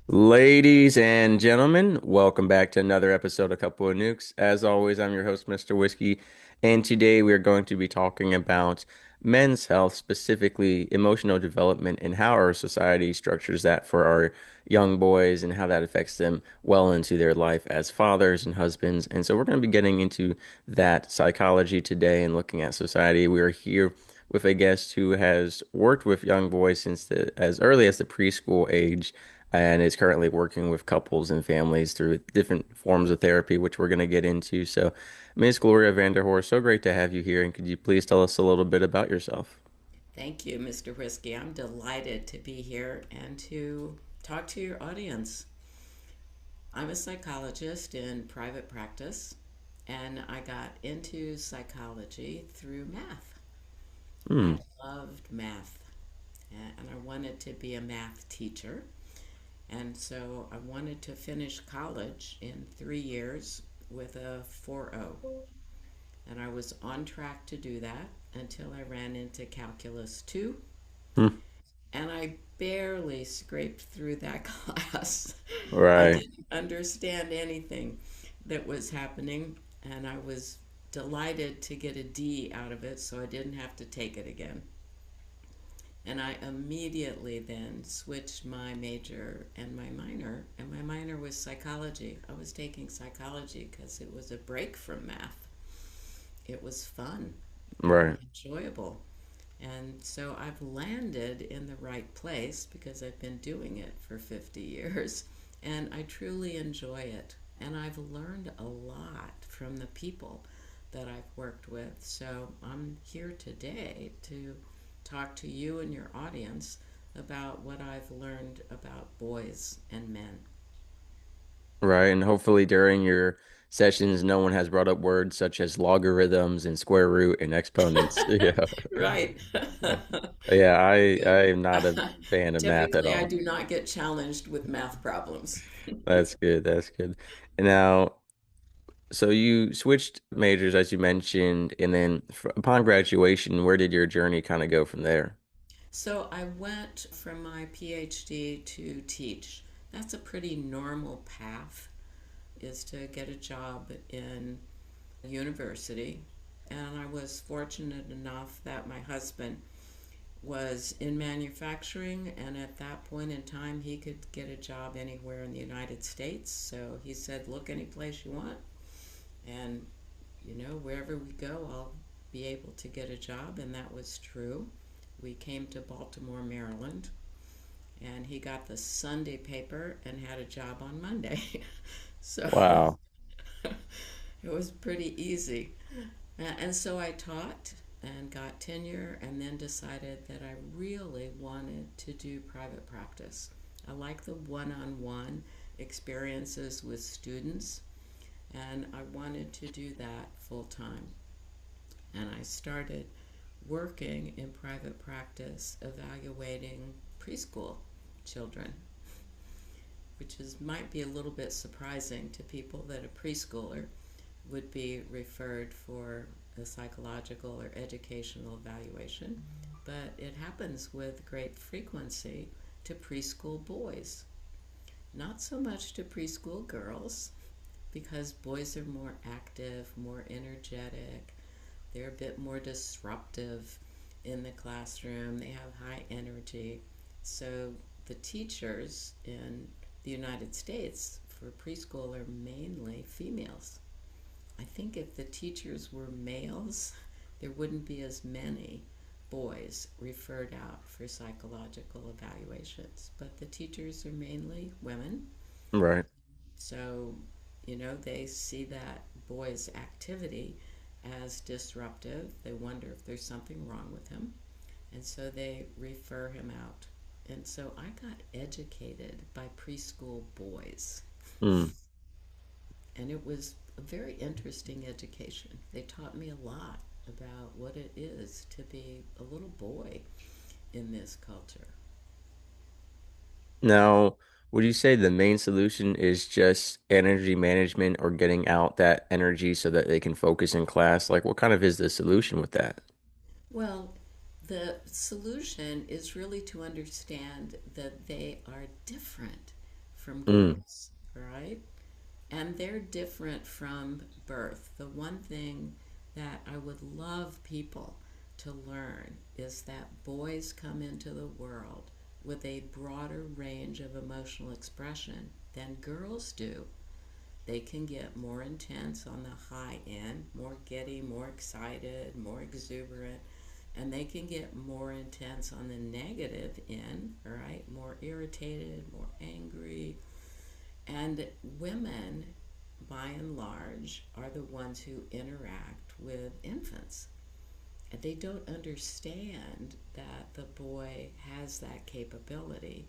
Ladies and gentlemen, welcome back to another episode of Couple of Nukes. As always, I'm your host, Mr. Whiskey, and today we are going to be talking about men's health, specifically emotional development, and how our society structures that for our young boys and how that affects them well into their life as fathers and husbands. And so we're going to be getting into that psychology today and looking at society. We are here with a guest who has worked with young boys since as early as the preschool age and is currently working with couples and families through different forms of therapy, which we're going to get into. So, Ms. Gloria Vanderhorst, so great to have you here. And could you please tell us a little bit about yourself? Thank you, Mr. Whiskey. I'm delighted to be here and to talk to your audience. I'm a psychologist in private practice, and I got into psychology through math. I Hmm. loved math, and I wanted to be a math teacher. And so I wanted to finish college in 3 years with a 4.0. And I was on track to do that until I ran into Calculus 2. Hmm. And I barely scraped through that class. I Right. didn't understand anything that was happening, and I was delighted to get a D out of it so I didn't have to take it again. And I immediately then switched my major and my minor was psychology. I was taking psychology because it was a break from math. It was fun and Right. enjoyable. And so I've landed in the right place because I've been doing it for 50 years and I truly enjoy it. And I've learned a lot from the people that I've worked with. So I'm here today to talk to you and your audience about what I've learned about boys and men. Right. And hopefully during your sessions, no one has brought up words such as logarithms and square root and exponents. Yeah. Right. Yeah, I am not a fan of math at Typically, I all. do not get challenged with math problems. That's good. That's good. And now, so you switched majors as you mentioned, and then upon graduation, where did your journey kind of go from there? So I went from my PhD to teach. That's a pretty normal path, is to get a job in a university. And I was fortunate enough that my husband was in manufacturing, and at that point in time, he could get a job anywhere in the United States. So he said, look any place you want, and wherever we go, I'll be able to get a job. And that was true. We came to Baltimore, Maryland, and he got the Sunday paper and had a job on Monday. So Wow. it was pretty easy. And so I taught and got tenure and then decided that I really wanted to do private practice. I like the one on one experiences with students, and I wanted to do that full time. And I started working in private practice evaluating preschool children, which might be a little bit surprising to people that a preschooler would be referred for a psychological or educational evaluation, but it happens with great frequency to preschool boys. Not so much to preschool girls, because boys are more active, more energetic, they're a bit more disruptive in the classroom, they have high energy. So the teachers in the United States for preschool are mainly females. I think if the teachers were males, there wouldn't be as many boys referred out for psychological evaluations. But the teachers are mainly women. Right. So, they see that boy's activity as disruptive. They wonder if there's something wrong with him. And so they refer him out. And so I got educated by preschool boys. Hmm. And it was a very interesting education. They taught me a lot about what it is to be a little boy in this culture. Now, would you say the main solution is just energy management or getting out that energy so that they can focus in class? Like, what kind of is the solution with that? Well, the solution is really to understand that they are different from Mm. girls, right? And they're different from birth. The one thing that I would love people to learn is that boys come into the world with a broader range of emotional expression than girls do. They can get more intense on the high end, more giddy, more excited, more exuberant, and they can get more intense on the negative end, right? More irritated, more angry. And women, by and large, are the ones who interact with infants. And they don't understand that the boy has that capability.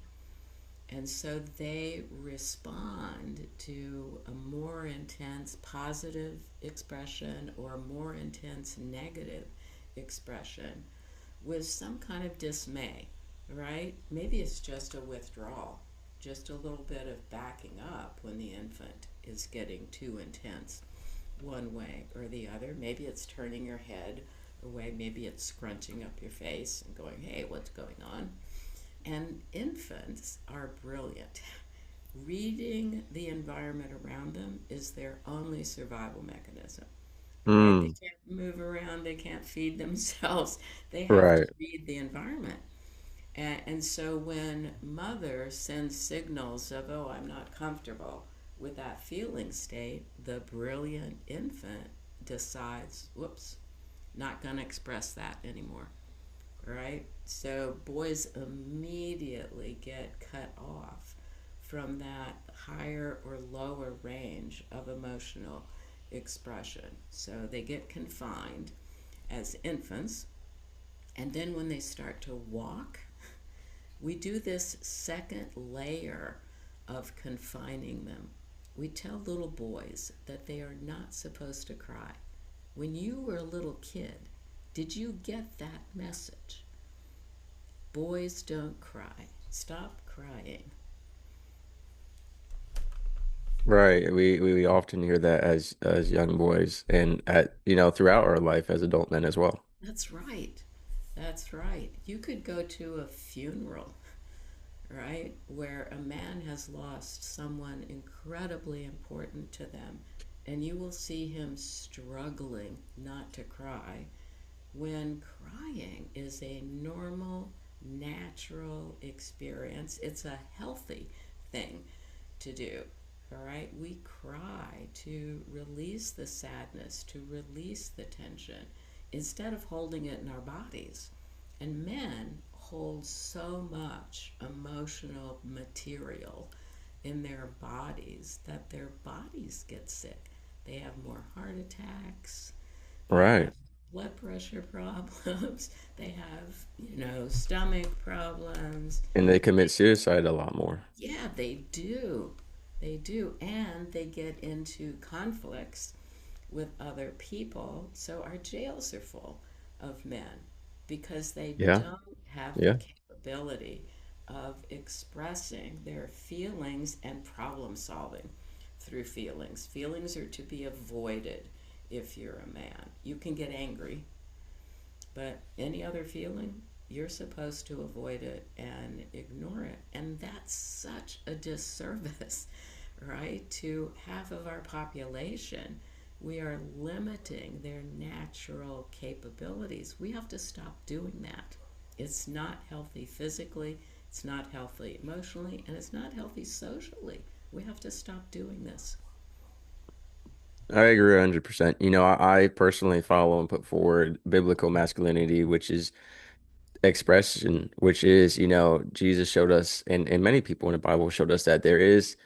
And so they respond to a more intense positive expression or a more intense negative expression with some kind of dismay, right? Maybe it's just a withdrawal, just a little bit of backing up when the infant is getting too intense one way or the other. Maybe it's turning your head away, maybe it's scrunching up your face and going, hey, what's going on? And infants are brilliant. Reading the environment around them is their only survival mechanism, right? They Mm. can't move around, they can't feed themselves. They have to Right. read the environment. And so when mother sends signals of, oh, I'm not comfortable with that feeling state, the brilliant infant decides, whoops, not going to express that anymore, right? So boys immediately get cut off from that higher or lower range of emotional expression. So they get confined as infants. And then when they start to walk, we do this second layer of confining them. We tell little boys that they are not supposed to cry. When you were a little kid, did you get that message? Boys don't cry. Stop crying. Right. We often hear that as young boys and at throughout our life as adult men as well. That's right. That's right. You could go to a funeral, right, where a man has lost someone incredibly important to them, and you will see him struggling not to cry when crying is a normal, natural experience. It's a healthy thing to do. All right, we cry to release the sadness, to release the tension, instead of holding it in our bodies. And men hold so much emotional material in their bodies that their bodies get sick. They have more heart attacks, they Right. have blood pressure problems, they have, stomach problems. And they commit suicide a lot more. Yeah, they do. They do. And they get into conflicts with other people. So our jails are full of men because they Yeah. don't have the Yeah. capability of expressing their feelings and problem solving through feelings. Feelings are to be avoided if you're a man. You can get angry, but any other feeling, you're supposed to avoid it and ignore it. And that's such a disservice, right? To half of our population, we are limiting their natural capabilities. We have to stop doing that. It's not healthy physically, it's not healthy emotionally, and it's not healthy socially. We have to stop doing this. I agree 100%. I personally follow and put forward biblical masculinity, which is expression, which is, Jesus showed us, and many people in the Bible showed us that there is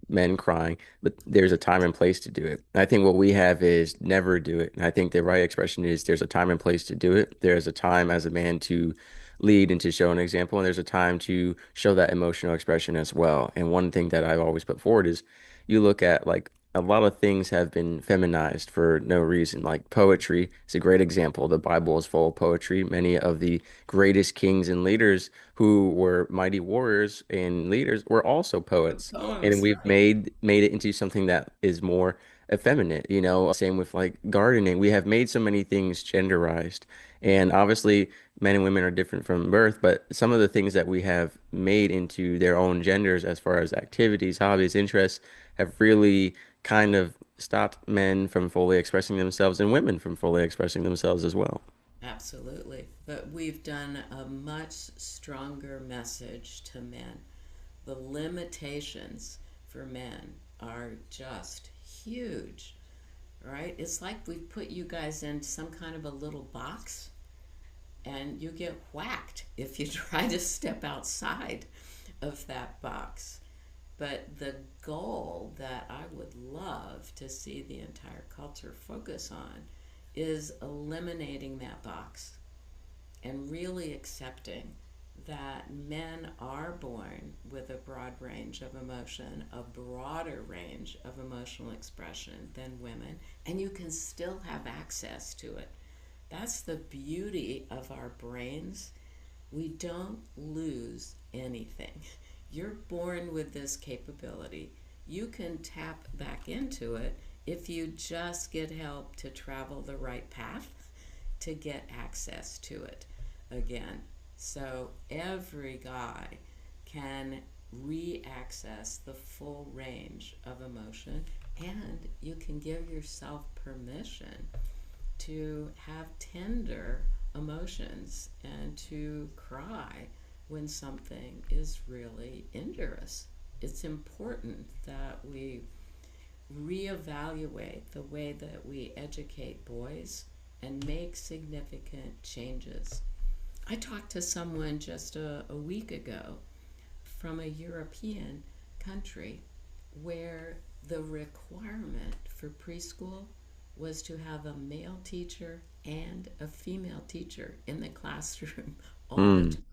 men crying, but there's a time and place to do it. And I think what we have is never do it. And I think the right expression is there's a time and place to do it. There's a time as a man to lead and to show an example, and there's a time to show that emotional expression as well. And one thing that I've always put forward is you look at like a lot of things have been feminized for no reason. Like poetry is a great example. The Bible is full of poetry. Many of the greatest kings and leaders who were mighty warriors and leaders were also The poets, and poems, we've right? made it into something that is more. effeminate, same with like gardening. We have made so many things genderized. And obviously, men and women are different from birth, but some of the things that we have made into their own genders as far as activities, hobbies, interests have really kind of stopped men from fully expressing themselves and women from fully expressing themselves as well. Absolutely. But we've done a much stronger message to men. The limitations for men are just huge, right? It's like we've put you guys in some kind of a little box and you get whacked if you try to step outside of that box. But the goal that I would love to see the entire culture focus on is eliminating that box and really accepting that men are born with a broad range of emotion, a broader range of emotional expression than women, and you can still have access to it. That's the beauty of our brains. We don't lose anything. You're born with this capability. You can tap back into it if you just get help to travel the right path to get access to it again. So every guy can re access the full range of emotion, and you can give yourself permission to have tender emotions and to cry when something is really injurious. It's important that we reevaluate the way that we educate boys and make significant changes. I talked to someone just a week ago from a European country where the requirement for preschool was to have a male teacher and a female teacher in the classroom all the Mm. time.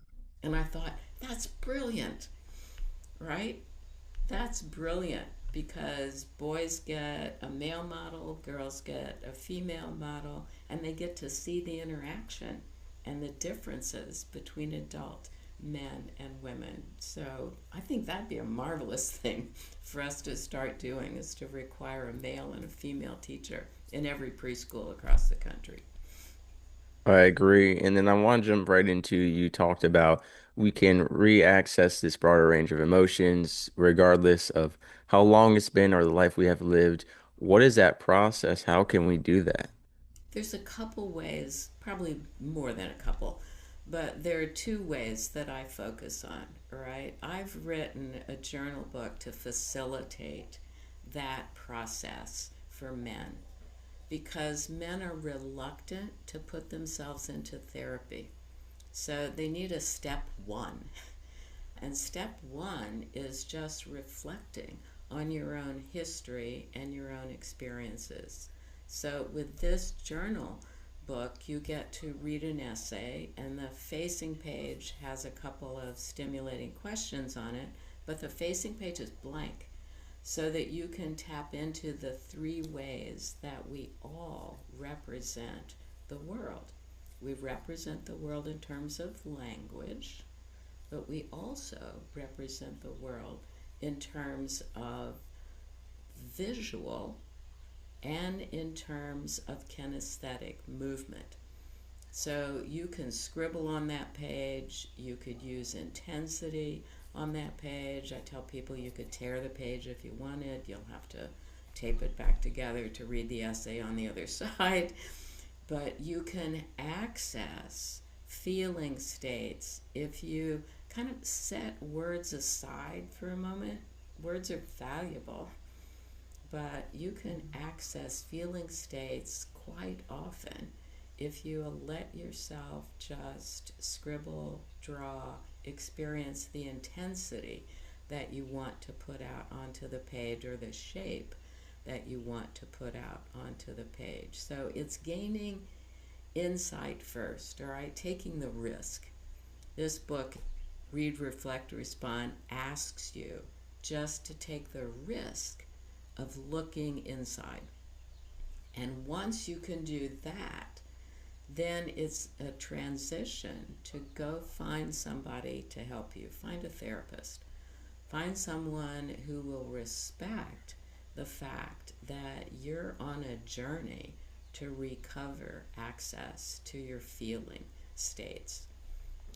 And I thought, that's brilliant, right? That's brilliant because boys get a male model, girls get a female model, and they get to see the interaction and the differences between adult men and women. So I think that'd be a marvelous thing for us to start doing is to require a male and a female teacher in every preschool across the country. I agree. And then I want to jump right into you talked about we can re-access this broader range of emotions regardless of how long it's been or the life we have lived. What is that process? How can we do that? There's a couple ways, probably more than a couple, but there are two ways that I focus on, right? I've written a journal book to facilitate that process for men because men are reluctant to put themselves into therapy. So they need a step one. And step one is just reflecting on your own history and your own experiences. So, with this journal book, you get to read an essay, and the facing page has a couple of stimulating questions on it, but the facing page is blank so that you can tap into the three ways that we all represent the world. We represent the world in terms of language, but we also represent the world in terms of visual and in terms of kinesthetic movement. So you can scribble on that page, you could use intensity on that page. I tell people you could tear the page if you wanted, you'll have to tape it back together to read the essay on the other side. But you can access feeling states if you kind of set words aside for a moment. Words are valuable, but you can access feeling states quite often if you let yourself just scribble, draw, experience the intensity that you want to put out onto the page or the shape that you want to put out onto the page. So it's gaining insight first, all right? Taking the risk. This book, Read, Reflect, Respond, asks you just to take the risk of looking inside. And once you can do that, then it's a transition to go find somebody to help you. Find a therapist. Find someone who will respect the fact that you're on a journey to recover access to your feeling states.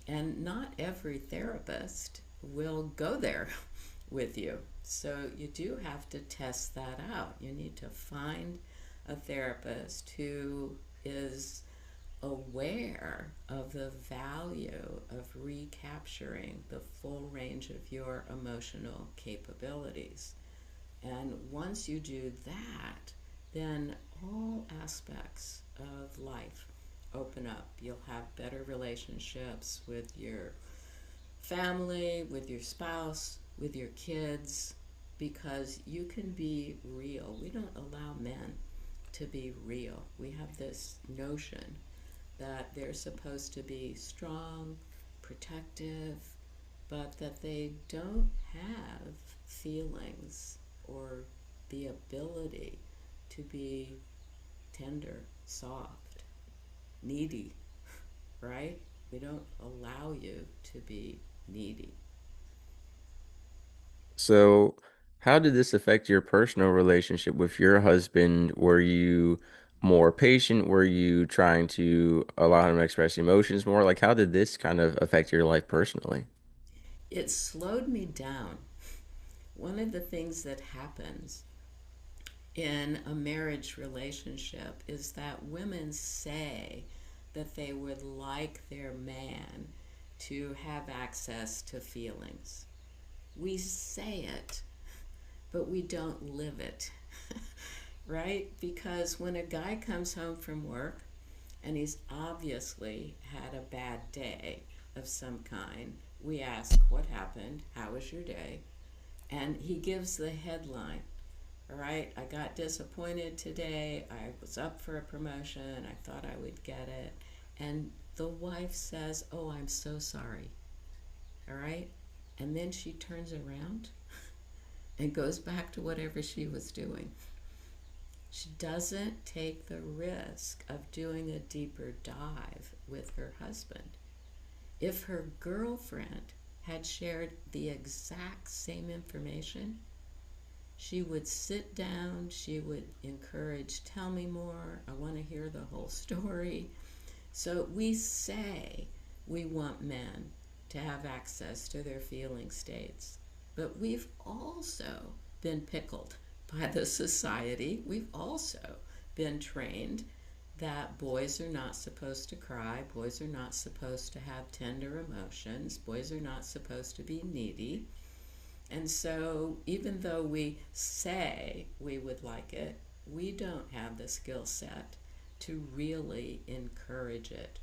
And not every therapist will go there with you. So you do have to test that out. You need to find a therapist who is aware of the value of recapturing the full range of your emotional capabilities. And once you do that, then all aspects of life open up. You'll have better relationships with your family, with your spouse, with your kids, because you can be real. We don't allow men to be real. We have this notion that they're supposed to be strong, protective, but that they don't have feelings or the ability to be tender, soft, needy, right? We don't allow you to be needy. So, how did this affect your personal relationship with your husband? Were you more patient? Were you trying to allow him to express emotions more? Like, how did this kind of affect your life personally? It slowed me down. One of the things that happens in a marriage relationship is that women say that they would like their man to have access to feelings. We say it, but we don't live it, right? Because when a guy comes home from work and he's obviously had a bad day of some kind, we ask, "What happened? How was your day?" And he gives the headline. All right, I got disappointed today. I was up for a promotion. I thought I would get it. And the wife says, "Oh, I'm so sorry." All right. And then she turns around and goes back to whatever she was doing. She doesn't take the risk of doing a deeper dive with her husband. If her girlfriend had shared the exact same information, she would sit down, she would encourage, "Tell me more, I want to hear the whole story." So we say we want men to have access to their feeling states, but we've also been pickled by the society. We've also been trained that boys are not supposed to cry, boys are not supposed to have tender emotions, boys are not supposed to be needy. And so, even though we say we would like it, we don't have the skill set to really encourage it.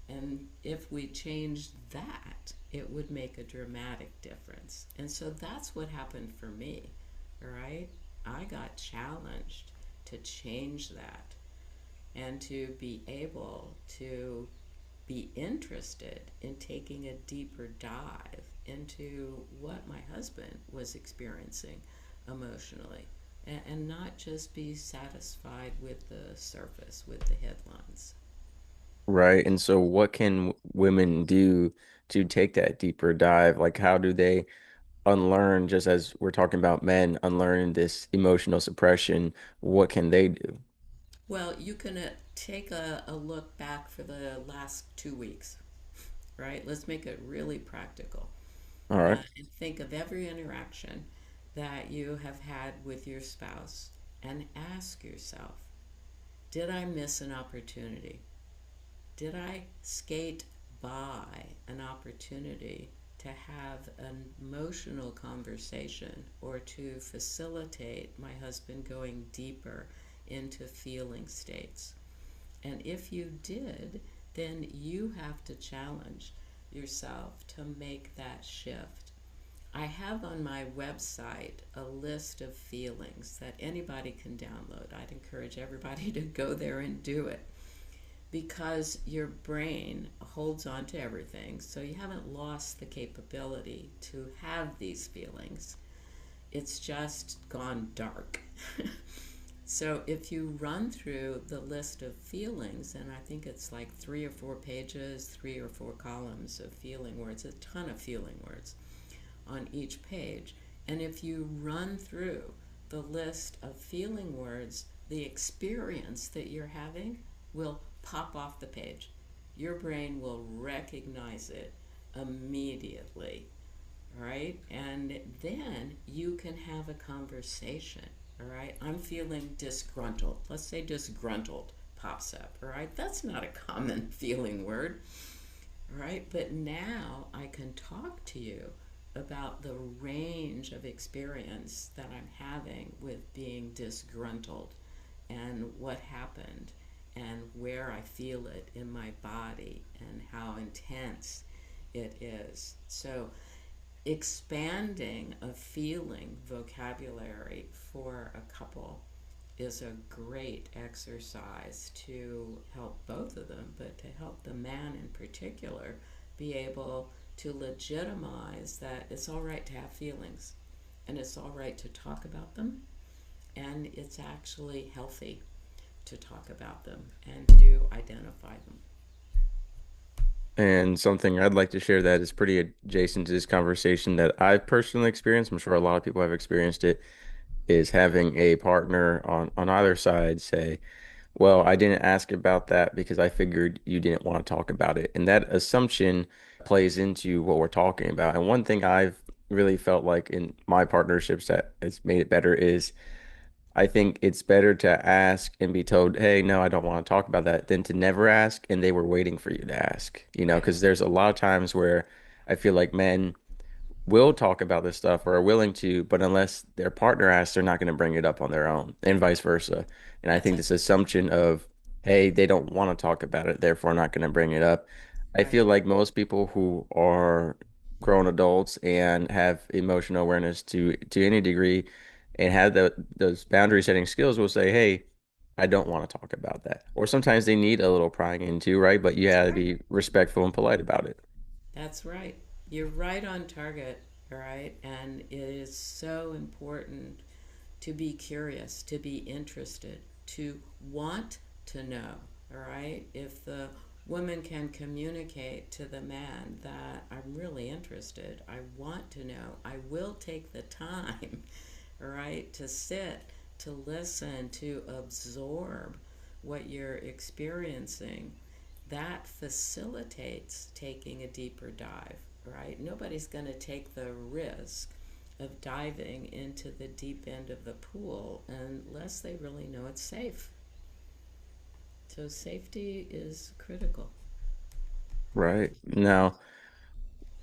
And if we changed that, it would make a dramatic difference. And so that's what happened for me, all right? I got challenged to change that and to be able to be interested in taking a deeper dive into what my husband was experiencing emotionally, and not just be satisfied with the surface, with the headlines. Right. And so, what can women do to take that deeper dive? Like, how do they unlearn, just as we're talking about men, unlearn this emotional suppression? What can they do? Well, you can take a look back for the last 2 weeks, right? Let's make it really practical. All right. And think of every interaction that you have had with your spouse and ask yourself, did I miss an opportunity? Did I skate by an opportunity to have an emotional conversation or to facilitate my husband going deeper into feeling states? And if you did, then you have to challenge yourself to make that shift. I have on my website a list of feelings that anybody can download. I'd encourage everybody to go there and do it because your brain holds on to everything. So you haven't lost the capability to have these feelings. It's just gone dark. So if you run through the list of feelings, and I think it's like 3 or 4 pages, 3 or 4 columns of feeling words, a ton of feeling words on each page. And if you run through the list of feeling words, the experience that you're having will pop off the page. Your brain will recognize it immediately, right? And then you can have a conversation, all right? I'm feeling disgruntled. Let's say disgruntled pops up, all right? That's not a common feeling word, all right? But now I can talk to you about the range of experience that I'm having with being disgruntled and what happened and where I feel it in my body and how intense it is. So expanding a feeling vocabulary for a couple is a great exercise to help both of them, but to help the man in particular be able to legitimize that it's all right to have feelings and it's all right to talk about them, and it's actually healthy to talk about them and to identify them. And something I'd like to share that is pretty adjacent to this conversation that I've personally experienced, I'm sure a lot of people have experienced it, is having a partner on either side say, well, I didn't ask about that because I figured you didn't want to talk about it. And that assumption plays into what we're talking about. And one thing I've really felt like in my partnerships that has made it better is I think it's better to ask and be told, hey, no, I don't want to talk about that, than to never ask and they were waiting for you to ask, Right. because there's a lot of times where I feel like men will talk about this stuff or are willing to, but unless their partner asks, they're not going to bring it up on their own, and vice versa. And I That's think a this assumption of, hey, they don't want to talk about it, therefore not going to bring it up. I right. feel like most people who are grown adults and have emotional awareness to any degree and have those boundary setting skills will say, hey, I don't want to talk about that. Or sometimes they need a little prying into, right? But you That's have to right. be respectful and polite about it. That's right. You're right on target, all right? And it is so important to be curious, to be interested, to want to know, all right? If the woman can communicate to the man that I'm really interested, I want to know, I will take the time, all right, to sit, to listen, to absorb what you're experiencing, that facilitates taking a deeper dive, right? Nobody's going to take the risk of diving into the deep end of the pool unless they really know it's safe. So, safety is critical. Right. Now,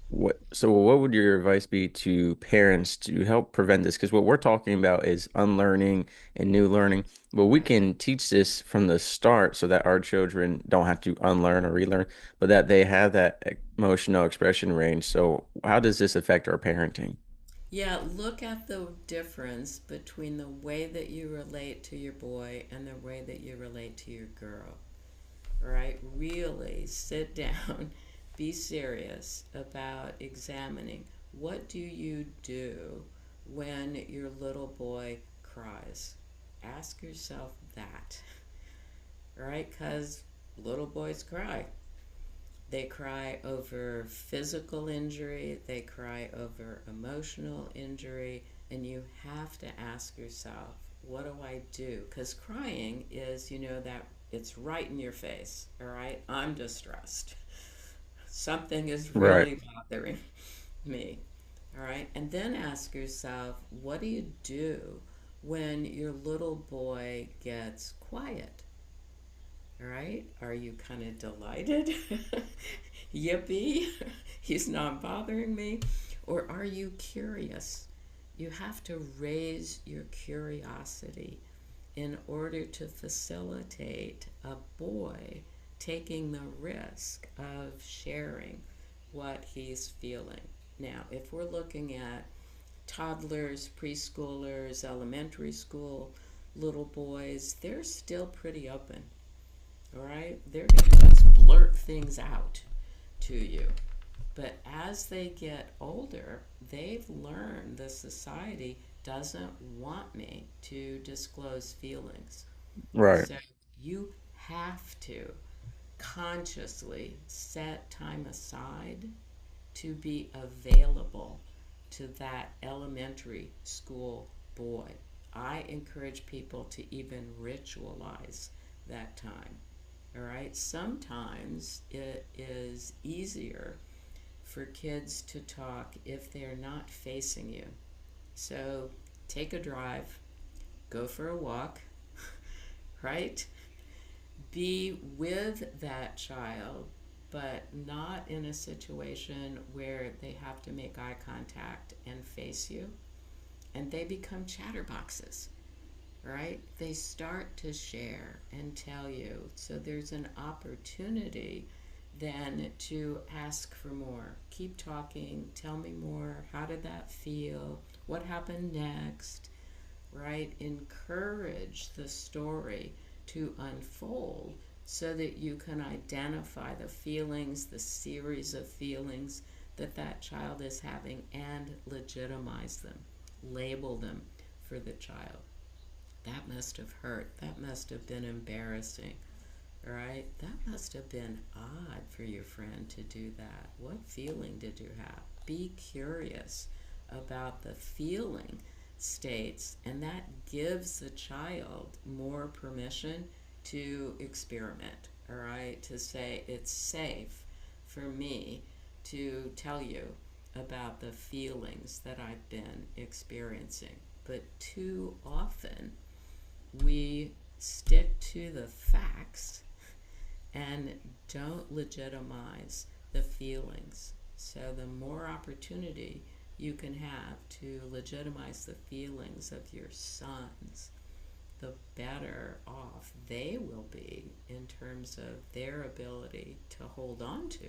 what would your advice be to parents to help prevent this? Because what we're talking about is unlearning and new learning. But we Right. can teach this from the start so that our children don't have to unlearn or relearn, but that they have that emotional expression range. So how does this affect our parenting? Yeah, look at the difference between the way that you relate to your boy and the way that you relate to your girl. Right? Really sit down, be serious about examining what do you do when your little boy cries. Ask yourself that, right? Because little boys cry. They cry over physical injury, they cry over emotional injury, and you have to ask yourself, what do I do? Because crying is, that it's right in your face, all right? I'm distressed. Something is Right. really bothering me, all right? And then ask yourself, what do you do when your little boy gets quiet? All right. Are you kind of delighted? Yippee, he's not bothering me. Or are you curious? You have to raise your curiosity in order to facilitate a boy taking the risk of sharing what he's feeling. Now, if we're looking at toddlers, preschoolers, elementary school, little boys, they're still pretty open, all right? They're going to just blurt things out to you. But as they get older, they've learned the society doesn't want me to disclose feelings. Right. So you have to consciously set time aside to be available to that elementary school boy. I encourage people to even ritualize that time. All right. Sometimes it is easier for kids to talk if they're not facing you. So take a drive, go for a walk, right? Be with that child, but not in a situation where they have to make eye contact and face you, and they become chatterboxes, right? They start to share and tell you. So there's an opportunity then to ask for more. Keep talking, tell me more. How did that feel? What happened next? Right? Encourage the story to unfold so that you can identify the feelings, the series of feelings that that child is having, and legitimize them, label them for the child. That must have hurt. That must have been embarrassing, right? That must have been odd for your friend to do that. What feeling did you have? Be curious about the feeling states, and that gives the child more permission to experiment, all right? To say it's safe for me to tell you about the feelings that I've been experiencing. But too often, we stick to the facts and don't legitimize the feelings. So, the more opportunity you can have to legitimize the feelings of your sons, the better off they will be in terms of their ability to hold on to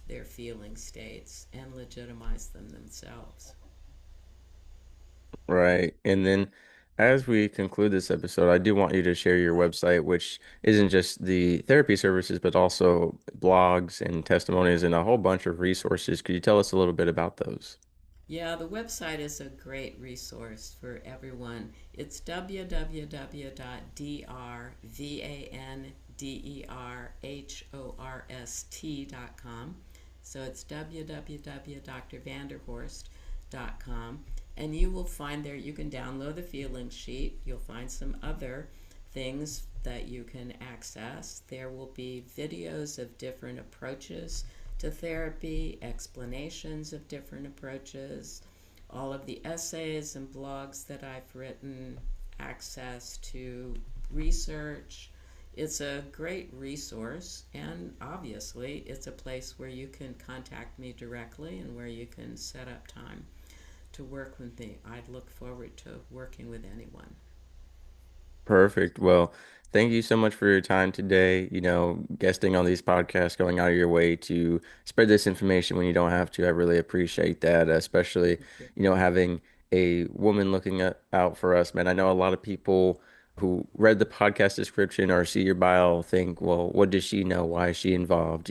their feeling states and legitimize them themselves. Right. And then as we conclude this episode, I do want you to share your website, which isn't just the therapy services, but also blogs and testimonies and a whole bunch of resources. Could you tell us a little bit about those? Yeah, the website is a great resource for everyone. It's www.drvanderhorst.com. So it's www.drvanderhorst.com. And you will find there, you can download the feeling sheet. You'll find some other things that you can access. There will be videos of different approaches to therapy, explanations of different approaches, all of the essays and blogs that I've written, access to research. It's a great resource, and obviously, it's a place where you can contact me directly and where you can set up time to work with me. I'd look forward to working with anyone. Perfect. Well, thank you so much for your time today. Guesting on these podcasts, going out of your way to spread this information when you don't have to. I really appreciate that, especially, Thank you. having a woman looking out for us, man. I know a lot of people who read the podcast description or see your bio think, well, what does she know? Why is she involved?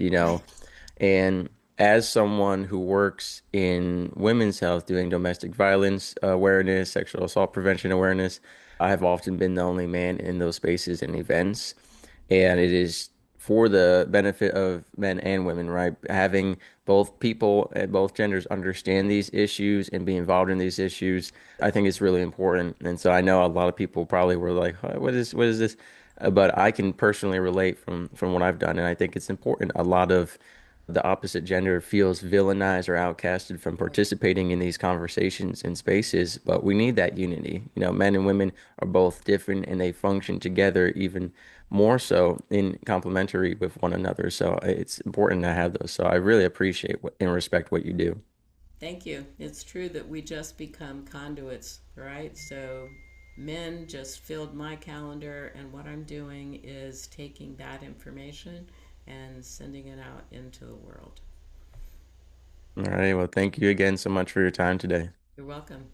And as someone who works in women's health doing domestic violence awareness, sexual assault prevention awareness, I have often been the only man in those spaces and events. And it is for the benefit of men and women, right? Having both people and both genders understand these issues and be involved in these issues, I think it's really important. And so I know a lot of people probably were like, "Huh, what is this?" But I can personally relate from what I've done, and I think it's important. A lot of the opposite gender feels villainized or outcasted from participating in these conversations and spaces, but we need that unity. Men and women are both different and they function together even more so in complementary with one another. So it's important to have those. So I really appreciate and respect what you do. Thank you. It's true that we just become conduits, right? So men just filled my calendar, and what I'm doing is taking that information and sending it out into the world. All right. Well, thank you again so much for your time today. You're welcome.